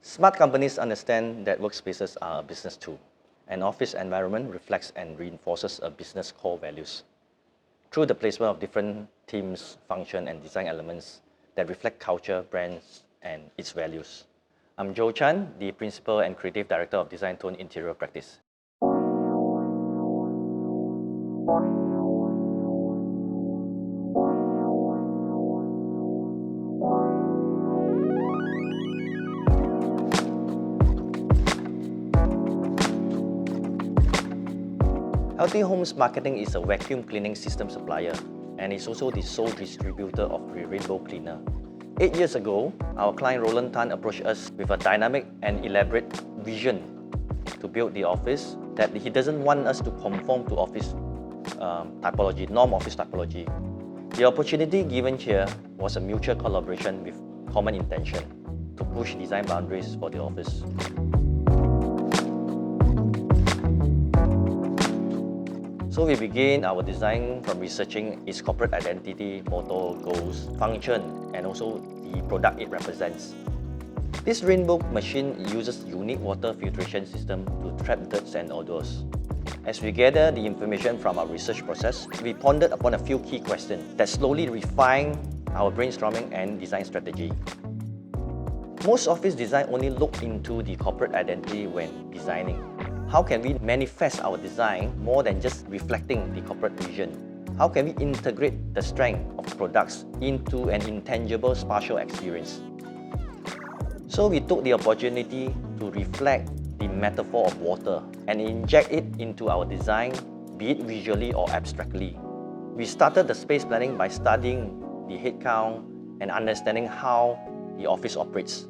Smart companies understand that workspaces are a business tool. An office environment reflects and reinforces a business core values through the placement of different themes, function, and design elements that reflect culture, brands, and its values. I'm Joe Chan, the Principal and Creative Director of Design Tone Interior Practice. Healthy Homes Marketing is a vacuum cleaning system supplier and is also the sole distributor of the Rainbow Cleaner. 8 years ago, our client Roland Tan approached us with a dynamic and elaborate vision to build the office that he doesn't want us to conform to office typology, norm office typology. The opportunity given here was a mutual collaboration with common intention to push design boundaries for the office. So we begin our design from researching its corporate identity, motto, goals, function, and also the product it represents. This rainbow machine uses unique water filtration system to trap dirt and odors. As we gather the information from our research process, we pondered upon a few key questions that slowly refine our brainstorming and design strategy. Most office design only look into the corporate identity when designing. How can we manifest our design more than just reflecting the corporate vision? How can we integrate the strength of products into an intangible spatial experience? So we took the opportunity to reflect the metaphor of water and inject it into our design, be it visually or abstractly. We started the space planning by studying the headcount and understanding how the office operates.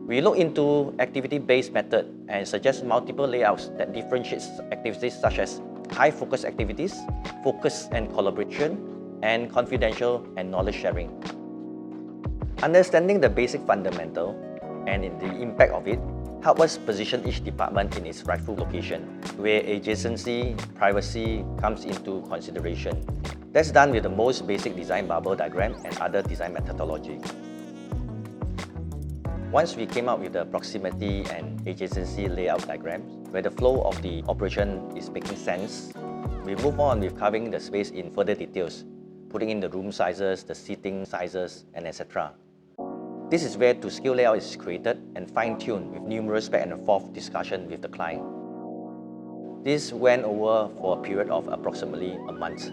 We look into activity-based method and suggest multiple layouts that differentiates activities such as high-focus activities, focus and collaboration, and confidential and knowledge sharing. Understanding the basic fundamental and the impact of it help us position each department in its rightful location, where adjacency, privacy comes into consideration. That's done with the most basic design bubble diagram and other design methodology. Once we came up with the proximity and adjacency layout diagrams, where the flow of the operation is making sense, we move on with carving the space in further details, putting in the room sizes, the seating sizes, and etc. This is where to-scale layout is created and fine-tuned with numerous back and forth discussion with the client. This went over for a period of approximately a month.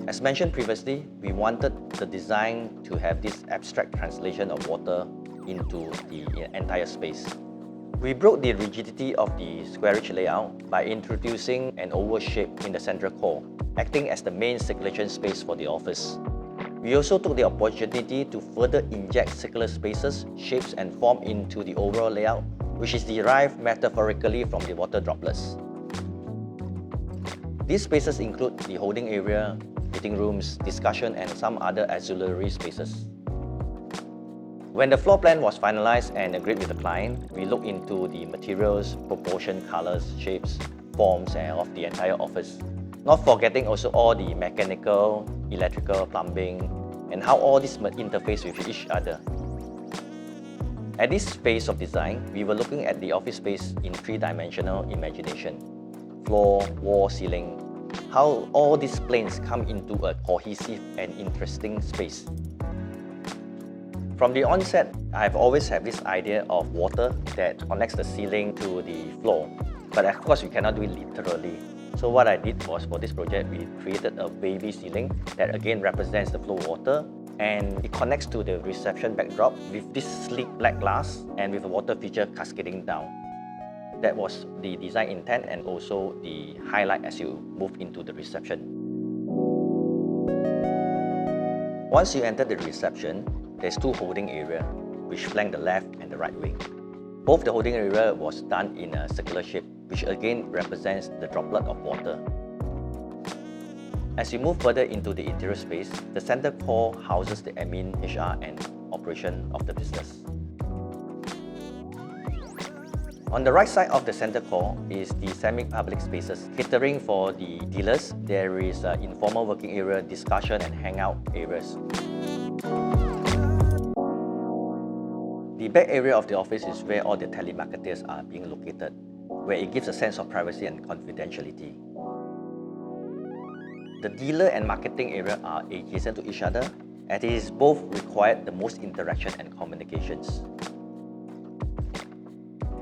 As mentioned previously, we wanted the design to have this abstract translation of water into the entire space. We broke the rigidity of the squarish layout by introducing an oval shape in the central core, acting as the main circulation space for the office. We also took the opportunity to further inject circular spaces, shapes, and form into the overall layout, which is derived metaphorically from the water droplets. These spaces include the holding area, meeting rooms, discussion, and some other auxiliary spaces. When the floor plan was finalized and agreed with the client, we looked into the materials, proportion, colors, shapes, forms of the entire office. Not forgetting also all the mechanical, electrical, plumbing, and how all this interface with each other. At this phase of design, we were looking at the office space in three-dimensional imagination: floor, wall, ceiling, how all these planes come into a cohesive and interesting space. From the onset, I've always had this idea of water that connects the ceiling to the floor. But of course, we cannot do it literally. So what I did was, for this project, we created a wavy ceiling that again represents the flow of water, and it connects to the reception backdrop with this sleek black glass and with a water feature cascading down. That was the design intent and also the highlight as you move into the reception. Once you enter the reception, there's two holding areas which flank the left and the right wing. Both the holding area was done in a circular shape, which again represents the droplet of water. As you move further into the interior space, the center core houses the admin, HR, and operation of the business. On the right side of the center core is the semi-public spaces. Catering for the dealers, there is an informal working area, discussion and hangout areas. The back area of the office is where all the telemarketers are being located, where it gives a sense of privacy and confidentiality. The dealer and marketing area are adjacent to each other, and it is both required the most interaction and communications.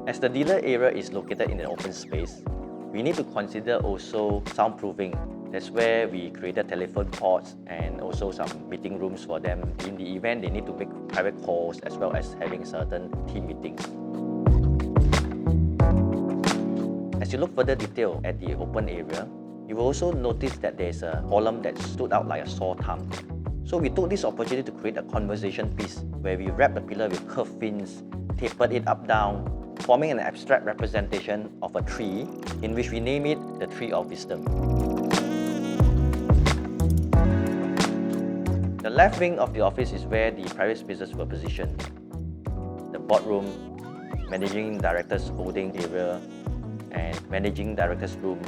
As the dealer area is located in an open space, we need to consider also soundproofing. That's where we created telephone ports and also some meeting rooms for them. In the event, they need to make private calls as well as having certain team meetings. As you look further detail at the open area, you will also notice that there's a column that stood out like a sore thumb. So we took this opportunity to create a conversation piece where we wrapped the pillar with curved fins, tapered it up-down, forming an abstract representation of a tree in which we name it the Tree of Wisdom. The left wing of the office is where the private spaces were positioned. The boardroom, managing director's holding area, and managing director's room.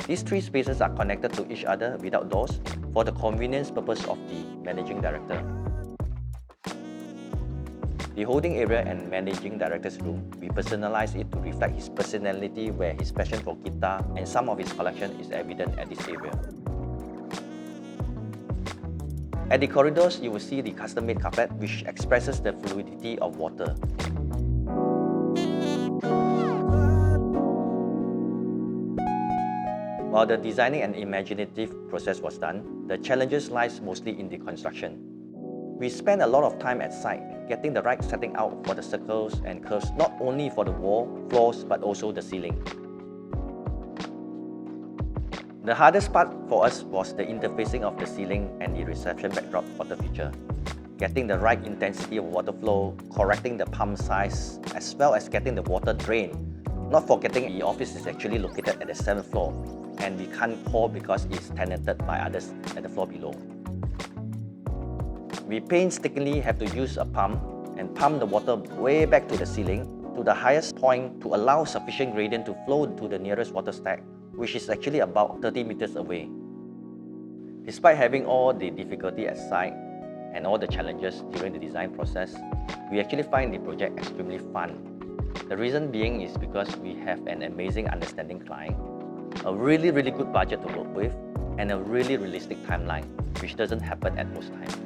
These three spaces are connected to each other without doors for the convenience purpose of the managing director. The holding area and managing director's room, we personalize it to reflect his personality, where his passion for guitar and some of his collection is evident at this area. At the corridors, you will see the custom-made carpet, which expresses the fluidity of water. While the designing and imaginative process was done, the challenges lies mostly in the construction. We spent a lot of time at site, getting the right setting out for the circles and curves, not only for the wall, floors, but also the ceiling. The hardest part for us was the interfacing of the ceiling and the reception backdrop for the future. Getting the right intensity of water flow, correcting the pump size, as well as getting the water drain. Not forgetting the office is actually located at the 7th floor, and we can't pour because it's tenanted by others at the floor below. We painstakingly have to use a pump and pump the water way back to the ceiling to the highest point to allow sufficient gradient to flow to the nearest water stack, which is actually about 30 meters away. Despite having all the difficulty at site and all the challenges during the design process, we actually find the project extremely fun. The reason being is because we have an amazing understanding client, a really good budget to work with, and a really realistic timeline, which doesn't happen at most times.